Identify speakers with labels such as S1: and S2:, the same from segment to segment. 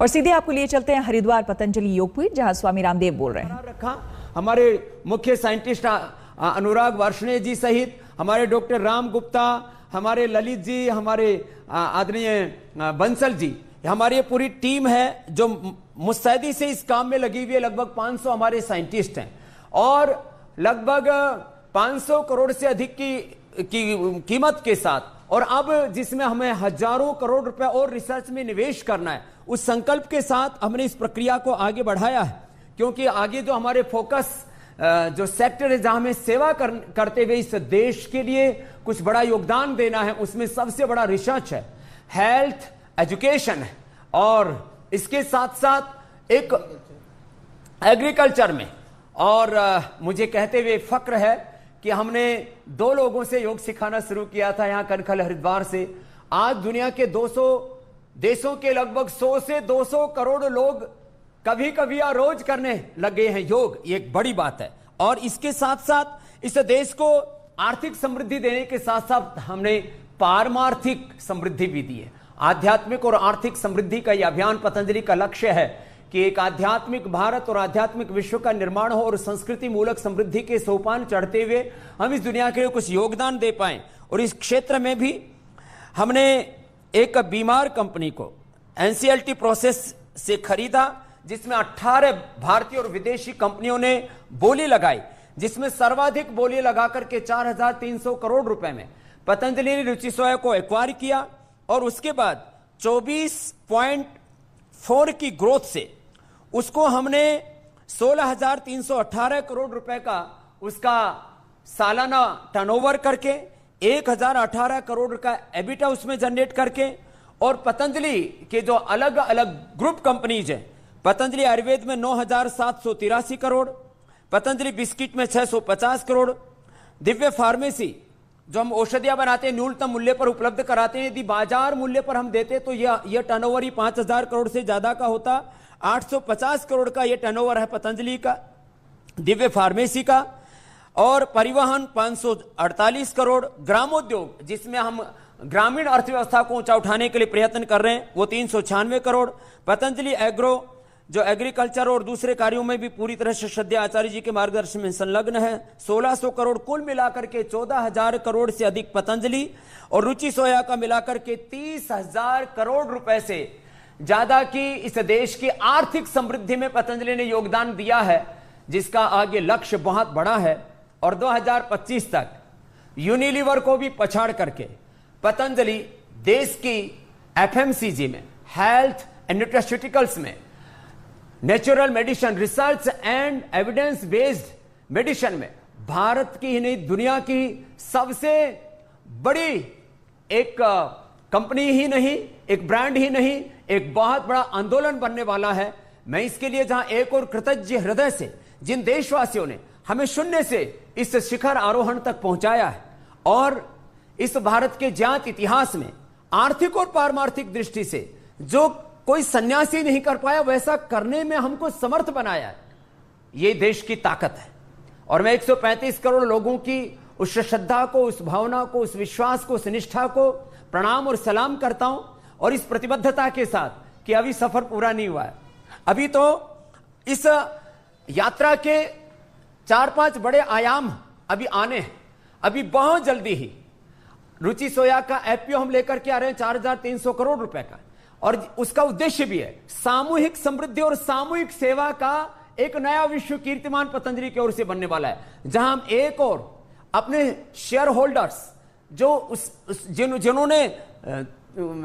S1: और सीधे आपको लिए चलते हैं हरिद्वार पतंजलि योगपीठ, जहां स्वामी रामदेव बोल रहे हैं।
S2: रखा हमारे मुख्य साइंटिस्ट अनुराग वार्ष्णेय जी सहित हमारे डॉक्टर राम गुप्ता, हमारे ललित जी, हमारे आदरणीय बंसल जी, हमारी ये पूरी टीम है जो मुस्तैदी से इस काम में लगी हुई है। लगभग 500 हमारे साइंटिस्ट हैं और लगभग 500 करोड़ से अधिक की कीमत के साथ, और अब जिसमें हमें हजारों करोड़ रुपए और रिसर्च में निवेश करना है, उस संकल्प के साथ हमने इस प्रक्रिया को आगे बढ़ाया है। क्योंकि आगे जो हमारे फोकस जो सेक्टर है, जहां हमें सेवा करते हुए इस देश के लिए कुछ बड़ा योगदान देना है, उसमें सबसे बड़ा रिसर्च है, हेल्थ, एजुकेशन है, और इसके साथ साथ एक एग्रीकल्चर में। और मुझे कहते हुए फक्र है कि हमने 2 लोगों से योग सिखाना शुरू किया था यहां कनखल हरिद्वार से। आज दुनिया के 200 देशों के लगभग 100 से 200 करोड़ लोग कभी कभी या रोज करने लगे हैं योग। ये एक बड़ी बात है। और इसके साथ साथ इस देश को आर्थिक समृद्धि देने के साथ साथ हमने पारमार्थिक समृद्धि भी दी है। आध्यात्मिक और आर्थिक समृद्धि का यह अभियान पतंजलि का लक्ष्य है कि एक आध्यात्मिक भारत और आध्यात्मिक विश्व का निर्माण हो और संस्कृति मूलक समृद्धि के सोपान चढ़ते हुए हम इस दुनिया के लिए कुछ योगदान दे पाएं। और इस क्षेत्र में भी हमने एक बीमार कंपनी को एनसीएलटी प्रोसेस से खरीदा, जिसमें 18 भारतीय और विदेशी कंपनियों ने बोली लगाई, जिसमें सर्वाधिक बोली लगाकर के 4300 करोड़ रुपए में पतंजलि ने रुचि सोया को एक्वायर किया। और उसके बाद 24.4 की ग्रोथ से उसको हमने 16,318 करोड़ रुपए का उसका सालाना टर्नओवर करके 1,018 करोड़ का एबिटा उसमें जनरेट करके, और पतंजलि के जो अलग अलग ग्रुप कंपनीज हैं, पतंजलि आयुर्वेद में 9,783 करोड़, पतंजलि बिस्किट में 650 करोड़, दिव्य फार्मेसी जो हम औषधियां बनाते हैं न्यूनतम मूल्य पर उपलब्ध कराते हैं, यदि बाजार मूल्य पर हम देते तो यह टर्नओवर ही 5,000 करोड़ से ज्यादा का होता। 850 करोड़ का यह टर्नओवर है पतंजलि का, दिव्य फार्मेसी का। और परिवहन 548 करोड़, ग्रामोद्योग जिसमें हम ग्रामीण अर्थव्यवस्था को ऊंचा उठाने के लिए प्रयत्न कर रहे हैं, वो 396 करोड़। पतंजलि एग्रो जो एग्रीकल्चर और दूसरे कार्यों में भी पूरी तरह से श्रद्धेय आचार्य जी के मार्गदर्शन में संलग्न है, 1600 करोड़। कुल मिलाकर के 14,000 करोड़ से अधिक पतंजलि और रुचि सोया का मिलाकर के 30,000 करोड़ रुपए से ज्यादा की इस देश की आर्थिक समृद्धि में पतंजलि ने योगदान दिया है, जिसका आगे लक्ष्य बहुत बड़ा है। और 2025 तक यूनिलीवर को भी पछाड़ करके पतंजलि देश की एफएमसीजी में, हेल्थ एंड न्यूट्रास्यूटिकल्स में, natural medicine, research and evidence based medicine में भारत की ही नहीं दुनिया की सबसे बड़ी एक कंपनी ही नहीं, एक ब्रांड ही नहीं, एक बहुत बड़ा आंदोलन बनने वाला है। मैं इसके लिए जहां एक और कृतज्ञ हृदय से जिन देशवासियों ने हमें शून्य से इस शिखर आरोहण तक पहुंचाया है, और इस भारत के ज्ञात इतिहास में आर्थिक और पारमार्थिक दृष्टि से जो कोई सन्यासी नहीं कर पाया, वैसा करने में हमको समर्थ बनाया है, ये देश की ताकत है। और मैं 135 करोड़ लोगों की उस श्रद्धा को, उस भावना को, उस विश्वास को, उस निष्ठा को प्रणाम और सलाम करता हूं। और इस प्रतिबद्धता के साथ कि अभी सफर पूरा नहीं हुआ है, अभी तो इस यात्रा के 4-5 बड़े आयाम अभी आने हैं। अभी बहुत जल्दी ही रुचि सोया का एफपीओ हम लेकर के आ रहे हैं 4,300 करोड़ रुपए का, और उसका उद्देश्य भी है सामूहिक समृद्धि और सामूहिक सेवा का एक नया विश्व कीर्तिमान पतंजलि की ओर से बनने वाला है, जहां हम एक और अपने शेयर होल्डर्स जो जिन्होंने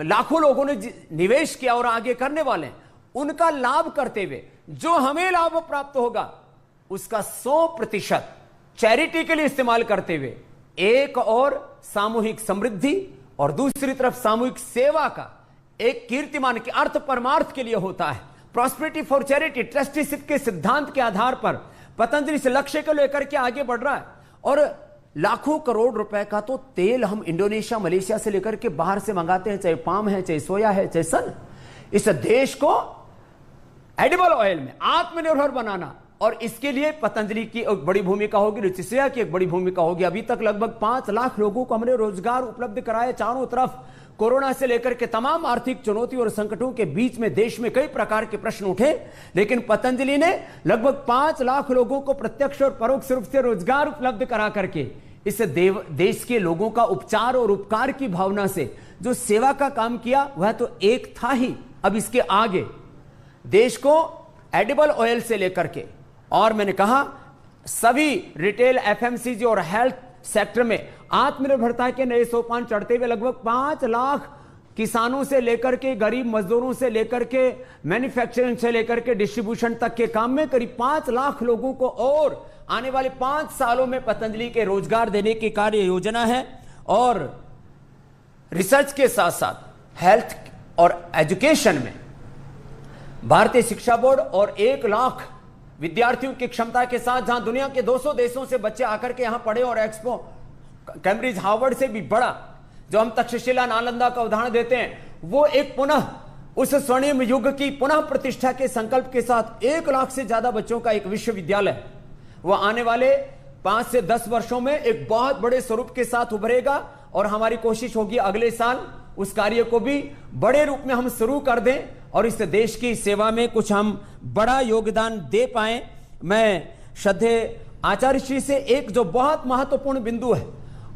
S2: लाखों लोगों ने निवेश किया और आगे करने वाले हैं, उनका लाभ करते हुए जो हमें लाभ प्राप्त होगा उसका 100% चैरिटी के लिए इस्तेमाल करते हुए एक और सामूहिक समृद्धि और दूसरी तरफ सामूहिक सेवा का एक कीर्तिमान के अर्थ परमार्थ के लिए होता है। प्रॉस्पेरिटी फॉर चैरिटी ट्रस्टीशिप के सिद्धांत के आधार पर पतंजलि से लक्ष्य को लेकर के आगे बढ़ रहा है। और लाखों करोड़ रुपए का तो तेल हम इंडोनेशिया, मलेशिया से लेकर के बाहर से मंगाते हैं, चाहे पाम है, चाहे सोया है, चाहे सन। इस देश को एडिबल ऑयल में आत्मनिर्भर बनाना और इसके लिए पतंजलि की एक बड़ी भूमिका होगी, रुचिश्रेया की एक बड़ी भूमिका होगी। अभी तक लगभग 5 लाख लोगों को हमने रोजगार उपलब्ध कराया। चारों तरफ कोरोना से लेकर के तमाम आर्थिक चुनौती और संकटों के बीच में देश में कई प्रकार के प्रश्न उठे, लेकिन पतंजलि ने लगभग 5 लाख लोगों को प्रत्यक्ष और परोक्ष रूप से रोजगार उपलब्ध करा करके इस देश के लोगों का उपचार और उपकार की भावना से जो सेवा का काम किया वह तो एक था ही। अब इसके आगे देश को एडिबल ऑयल से लेकर के, और मैंने कहा सभी रिटेल, एफएमसीजी और हेल्थ सेक्टर में आत्मनिर्भरता के नए सोपान चढ़ते हुए लगभग 5 लाख किसानों से लेकर के गरीब मजदूरों से लेकर के मैन्युफैक्चरिंग से लेकर के डिस्ट्रीब्यूशन तक के काम में करीब 5 लाख लोगों को और आने वाले 5 सालों में पतंजलि के रोजगार देने की कार्य योजना है। और रिसर्च के साथ साथ हेल्थ और एजुकेशन में भारतीय शिक्षा बोर्ड और 1 लाख विद्यार्थियों की क्षमता के साथ, जहां दुनिया के 200 देशों से बच्चे आकर के यहां पढ़े और एक्सपो कैम्ब्रिज हार्वर्ड से भी बड़ा जो हम तक्षशिला नालंदा का उदाहरण देते हैं, वो एक पुनः उस स्वर्णिम युग की पुनः प्रतिष्ठा के संकल्प के साथ 1 लाख से ज्यादा बच्चों का एक विश्वविद्यालय, वो आने वाले 5 से 10 वर्षों में एक बहुत बड़े स्वरूप के साथ उभरेगा। और हमारी कोशिश होगी अगले साल उस कार्य को भी बड़े रूप में हम शुरू कर दें और इस देश की सेवा में कुछ हम बड़ा योगदान दे पाएं। मैं श्रद्धेय आचार्य श्री से एक जो बहुत महत्वपूर्ण बिंदु है,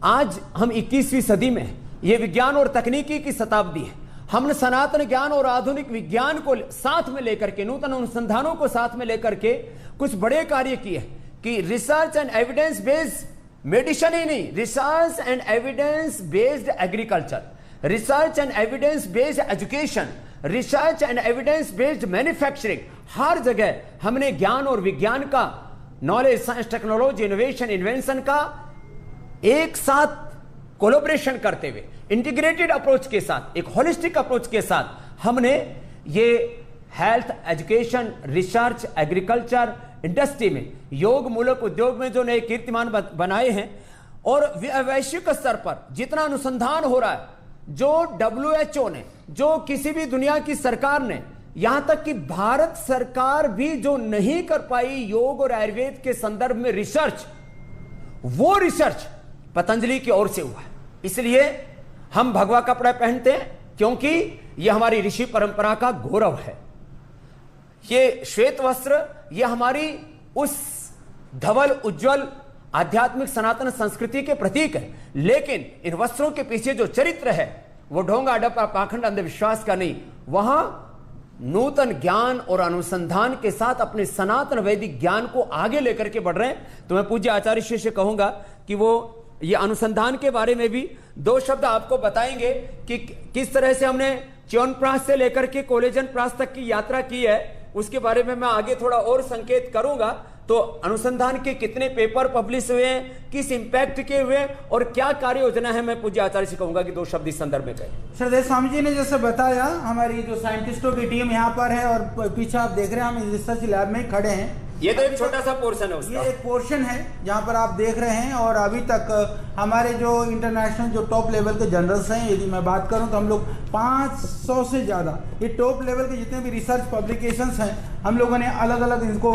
S2: आज हम 21वीं सदी में, यह विज्ञान और तकनीकी की शताब्दी है। हमने सनातन ज्ञान और आधुनिक विज्ञान को साथ में लेकर के, नूतन अनुसंधानों को साथ में लेकर के कुछ बड़े कार्य किए कि research and evidence based medicine ही नहीं, research and evidence based agriculture, research and evidence based education, research and evidence based manufacturing, हर जगह हमने ज्ञान और विज्ञान का, knowledge, science, technology, innovation, invention का एक साथ कोलैबोरेशन करते हुए, इंटीग्रेटेड अप्रोच के साथ, एक होलिस्टिक अप्रोच के साथ हमने ये health, education, research, agriculture, industry में, योग मूलक उद्योग में जो नए कीर्तिमान बनाए हैं। और वैश्विक स्तर पर जितना अनुसंधान हो रहा है, जो WHO ने, जो किसी भी दुनिया की सरकार ने, यहां तक कि भारत सरकार भी जो नहीं कर पाई योग और आयुर्वेद के संदर्भ में रिसर्च, वो रिसर्च पतंजलि की ओर से हुआ है। इसलिए हम भगवा कपड़ा पहनते हैं क्योंकि यह हमारी ऋषि परंपरा का गौरव है। ये श्वेत वस्त्र, ये हमारी उस धवल उज्जवल आध्यात्मिक सनातन संस्कृति के प्रतीक है। लेकिन इन वस्त्रों के पीछे जो चरित्र है वो ढोंग, अडप, पाखंड, अंधविश्वास का नहीं, वहां नूतन ज्ञान और अनुसंधान के साथ अपने सनातन वैदिक ज्ञान को आगे लेकर के बढ़ रहे हैं। तो मैं पूज्य आचार्य श्री से कहूंगा कि वो ये अनुसंधान के बारे में भी 2 शब्द आपको बताएंगे कि किस तरह से हमने च्यवनप्राश से लेकर के कोलेजन प्राश तक की यात्रा की है। उसके बारे में मैं आगे थोड़ा और संकेत करूंगा। तो अनुसंधान के कितने पेपर पब्लिश हुए हैं, किस इंपैक्ट के हुए और क्या कार्य योजना है, मैं पूज्य आचार्य से कहूंगा कि 2 शब्द इस संदर्भ में कहें।
S3: श्रद्धेय स्वामी जी ने जैसे बताया, हमारी जो साइंटिस्टों की टीम यहाँ पर है और पीछे आप देख रहे हैं हम रिसर्च लैब में खड़े हैं।
S2: ये तो एक छोटा सा पोर्शन है उसका।
S3: ये एक पोर्शन है जहाँ पर आप देख रहे हैं। और अभी तक हमारे जो इंटरनेशनल जो टॉप लेवल के जर्नल्स हैं, यदि मैं बात करूं तो हम लोग 500 से ज़्यादा ये टॉप लेवल के जितने भी रिसर्च पब्लिकेशंस हैं, हम लोगों ने अलग अलग इनको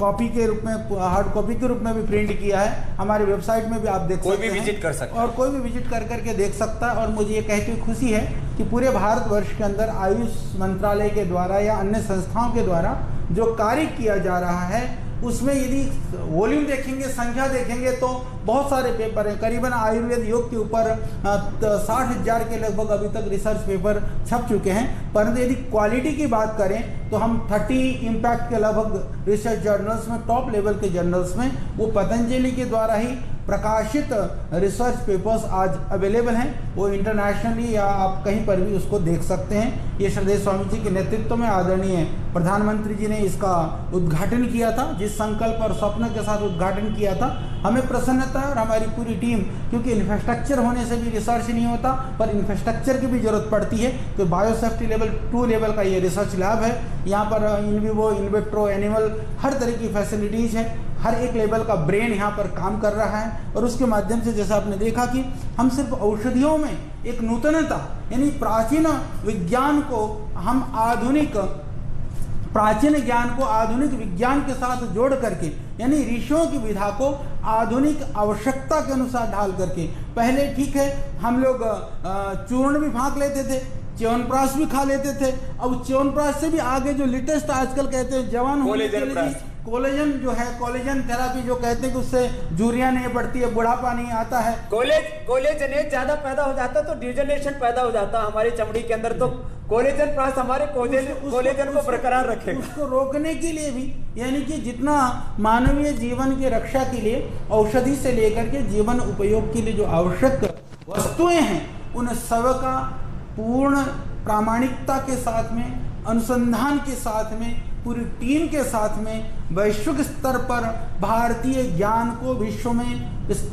S3: कॉपी के रूप में, हार्ड कॉपी के रूप में भी प्रिंट किया है। हमारी वेबसाइट में भी आप देख सकते हैं,
S2: कोई भी विजिट कर सकता है
S3: और कोई भी विजिट कर करके देख सकता है। और मुझे ये कहते हुए खुशी है कि पूरे भारतवर्ष के अंदर आयुष मंत्रालय के द्वारा या अन्य संस्थाओं के द्वारा जो कार्य किया जा रहा है, उसमें यदि वॉल्यूम देखेंगे, संख्या देखेंगे तो बहुत सारे पेपर हैं। करीबन आयुर्वेद योग के ऊपर 60,000 के लगभग अभी तक रिसर्च पेपर छप चुके हैं। परंतु यदि क्वालिटी की बात करें तो हम 30 इम्पैक्ट के लगभग रिसर्च जर्नल्स में, टॉप लेवल के जर्नल्स में, वो पतंजलि के द्वारा ही प्रकाशित रिसर्च पेपर्स आज अवेलेबल हैं। वो इंटरनेशनली या आप कहीं पर भी उसको देख सकते हैं। ये श्रद्धेय स्वामी जी के नेतृत्व में आदरणीय प्रधानमंत्री जी ने इसका उद्घाटन किया था, जिस संकल्प और स्वप्न के साथ उद्घाटन किया था। हमें प्रसन्नता है और हमारी पूरी टीम, क्योंकि इंफ्रास्ट्रक्चर होने से भी रिसर्च नहीं होता, पर इंफ्रास्ट्रक्चर की भी जरूरत पड़ती है। तो बायोसेफ्टी लेवल 2 लेवल का ये रिसर्च लैब है। यहाँ पर in vivo, in vitro, animal हर तरह की फैसिलिटीज़ है। हर एक लेवल का ब्रेन यहाँ पर काम कर रहा है। और उसके माध्यम से जैसा आपने देखा कि हम सिर्फ औषधियों में एक नूतनता, यानी प्राचीन विज्ञान को हम आधुनिक प्राचीन ज्ञान को आधुनिक विज्ञान के साथ जोड़ करके, यानी ऋषियों की विधा को आधुनिक आवश्यकता के अनुसार ढाल करके, पहले ठीक है हम लोग चूर्ण भी फाँक लेते थे, च्यवनप्राश भी खा लेते थे, अब च्यवनप्राश से भी आगे जो लेटेस्ट आजकल कहते हैं जवान होने के लिए कोलेजन जो है, कोलेजन थेरापी जो कहते हैं कि उससे झुर्रियां नहीं पड़ती है, बुढ़ापा नहीं आता है,
S2: कोलेजनेज ज्यादा पैदा हो जाता तो डिजनरेशन पैदा हो जाता हमारी चमड़ी के अंदर, तो कोलेजन प्राश हमारे कोलेजन को बरकरार रखेगा।
S3: उसको रोकने के लिए भी, यानी कि जितना मानवीय जीवन की रक्षा के लिए औषधि से लेकर के जीवन उपयोग के लिए जो आवश्यक वस्तुएं हैं, उन सब का पूर्ण प्रामाणिकता के साथ में, अनुसंधान के साथ में, पूरी टीम के साथ में वैश्विक स्तर पर भारतीय ज्ञान को विश्व में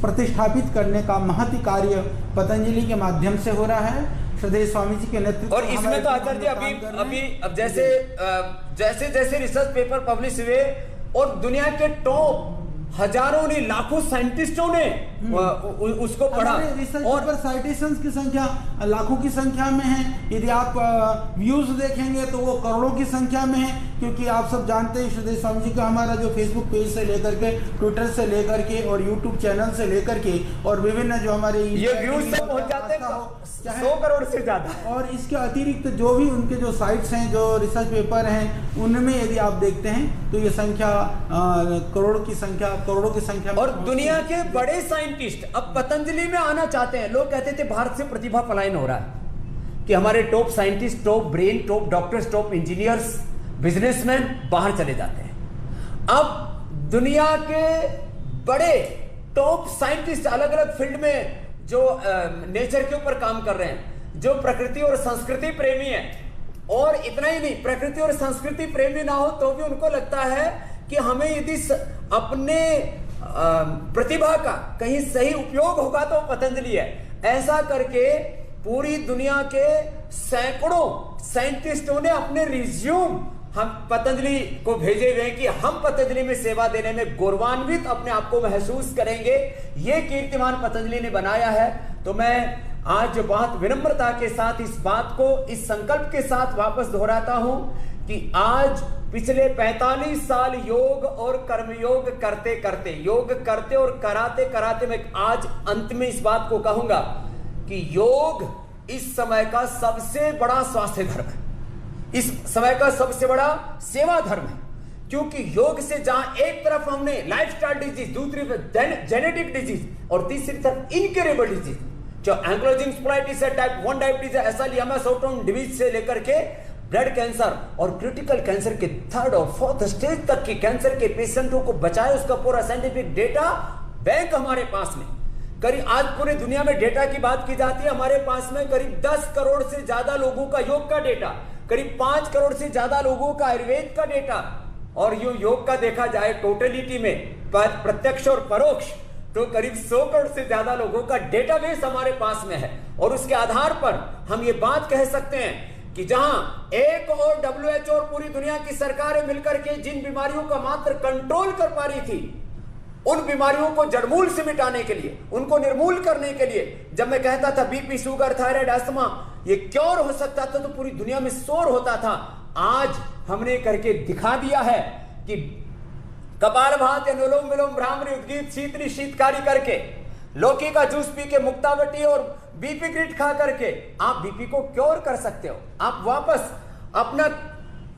S3: प्रतिष्ठापित करने का महती कार्य पतंजलि के माध्यम से हो रहा है, श्रद्धेय स्वामी जी के नेतृत्व।
S2: और इसमें तो आचार्य जी अब जैसे रिसर्च पेपर पब्लिश हुए और दुनिया के टॉप हजारों ने, लाखों साइंटिस्टों ने उसको पढ़ा,
S3: और साइटेशंस की संख्या लाखों की संख्या में है। यदि आप व्यूज देखेंगे तो वो करोड़ों की संख्या में है, क्योंकि आप सब जानते हैं श्रद्धेय स्वामी जी का हमारा जो फेसबुक पेज से लेकर के, ट्विटर से लेकर के और यूट्यूब चैनल से लेकर के और विभिन्न जो हमारे
S2: ये व्यूज से पहुंच जाते हैं 100 करोड़ से ज्यादा।
S3: और इसके अतिरिक्त जो भी उनके जो साइट्स हैं, जो रिसर्च पेपर हैं, उनमें यदि आप देखते हैं तो ये संख्या करोड़ों की संख्या में।
S2: और दुनिया के बड़े साइंटिस्ट अब पतंजलि में आना चाहते हैं। लोग कहते थे भारत से प्रतिभा पलायन हो रहा है, कि हमारे top scientist, top brain, top doctors, top engineers, businessman बाहर चले जाते हैं। अब दुनिया के बड़े टॉप साइंटिस्ट अलग अलग फील्ड में जो नेचर के ऊपर काम कर रहे हैं, जो प्रकृति और संस्कृति प्रेमी है, और इतना ही नहीं, प्रकृति और संस्कृति प्रेमी ना हो तो भी उनको लगता है कि हमें यदि अपने प्रतिभा का कहीं सही उपयोग होगा तो पतंजलि है। ऐसा करके पूरी दुनिया के सैकड़ों साइंटिस्टों ने अपने रिज्यूम हम पतंजलि को भेजे हुए हैं कि हम पतंजलि में सेवा देने में गौरवान्वित अपने आप को महसूस करेंगे। ये कीर्तिमान पतंजलि ने बनाया है। तो मैं आज बहुत विनम्रता के साथ इस बात को, इस संकल्प के साथ वापस दोहराता हूं कि आज पिछले 45 साल योग और कर्मयोग करते करते, योग करते और कराते कराते, मैं आज अंत में इस बात को कहूंगा कि योग इस समय का सबसे बड़ा स्वास्थ्य धर्म है, इस समय का सबसे बड़ा सेवा धर्म है। क्योंकि योग से जहां एक तरफ हमने लाइफस्टाइल डिजीज, दूसरी तरफ जेनेटिक डिजीज और तीसरी तरफ इनक्यूरेबल डिजीज, जो एंक्लोजिंग स्पोलाइटिस है, टाइप 1 डायबिटीज है, ऐसा लियामा ऑटोइम्यून डिजीज से लेकर के ब्लड कैंसर और क्रिटिकल कैंसर के 3rd और 4th स्टेज तक के कैंसर के पेशेंटों को बचाए, उसका पूरा साइंटिफिक डेटा बैंक हमारे पास में। करीब आज पूरी दुनिया में डेटा की बात की जाती है, हमारे पास में करीब 10 करोड़ से ज्यादा लोगों का योग का डेटा, करीब 5 करोड़ से ज्यादा लोगों का आयुर्वेद का डेटा, और योग का देखा जाए टोटलिटी में प्रत्यक्ष और परोक्ष तो करीब 100 करोड़ से ज्यादा लोगों का डेटाबेस हमारे पास में है। और उसके आधार पर हम ये बात कह सकते हैं कि जहां एक और WHO और पूरी दुनिया की सरकारें मिलकर के जिन बीमारियों का मात्र कंट्रोल कर पा रही थी, उन बीमारियों को जड़मूल से मिटाने के लिए, उनको निर्मूल करने के लिए, जब मैं कहता था बीपी, शुगर, थायराइड, अस्थमा ये क्योर हो सकता था तो पूरी दुनिया में शोर होता था। आज हमने करके दिखा दिया है कि कपालभाति, अनुलोम विलोम, भ्रामरी, उद्गीत, शीतली, शीतकारी करके, लौकी का जूस पी के, मुक्तावटी और बीपी ग्रिट खा करके आप बीपी को क्योर कर सकते हो। आप वापस अपना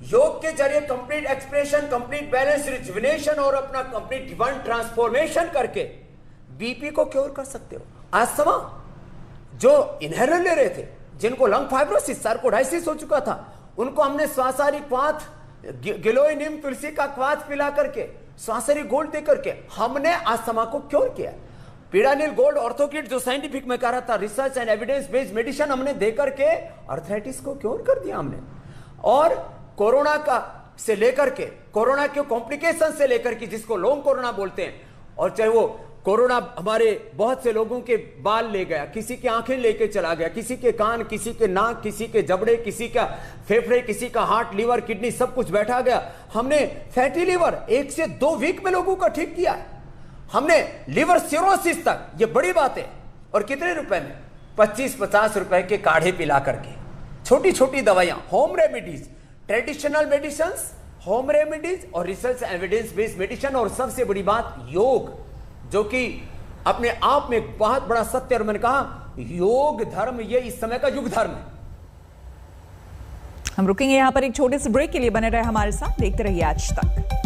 S2: योग के जरिए complete expression, complete balance, rejuvenation और अपना कंप्लीट डिवाइन ट्रांसफॉर्मेशन करके बीपी को क्योर कर सकते हो। अस्थमा जो इनहेलर ले रहे थे, जिनको लंग फाइब्रोसिस, सार्कोडाइसिस हो चुका था, उनको हमने श्वासारी क्वाथ, गिलोय, नीम, तुलसी का क्वाथ पिला करके, श्वासारी गोल्ड दे करके हमने अस्थमा को क्योर किया। पीड़ानिल गोल्ड ऑर्थोकिट जो साइंटिफिक में कह रहा था, research and evidence based medicine हमने दे करके अर्थराइटिस को क्योर कर दिया हमने। और कोरोना का से लेकर के, कोरोना के कॉम्प्लिकेशन से लेकर के, जिसको लॉन्ग कोरोना बोलते हैं, और चाहे वो कोरोना हमारे बहुत से लोगों के बाल ले गया, किसी की आंखें लेके चला गया, किसी के कान, किसी के नाक, किसी के जबड़े, किसी का फेफड़े, किसी का हार्ट, लीवर, किडनी सब कुछ बैठा गया। हमने फैटी लीवर 1 से 2 वीक में लोगों का ठीक किया। हमने लिवर सिरोसिस तक, ये बड़ी बात है। और कितने रुपए में? 25-50 रुपए के काढ़े पिला करके, छोटी छोटी दवाइयां, home remedies, traditional medicine home remedies और रिसर्च एविडेंस बेस्ड मेडिसिन, और सबसे बड़ी बात योग, जो कि अपने आप में एक बहुत बड़ा सत्य। और मैंने कहा योग धर्म ये इस समय का युग धर्म है।
S1: हम रुकेंगे यहां पर एक छोटे से ब्रेक के लिए। बने रहे हमारे साथ, देखते रहिए आज तक।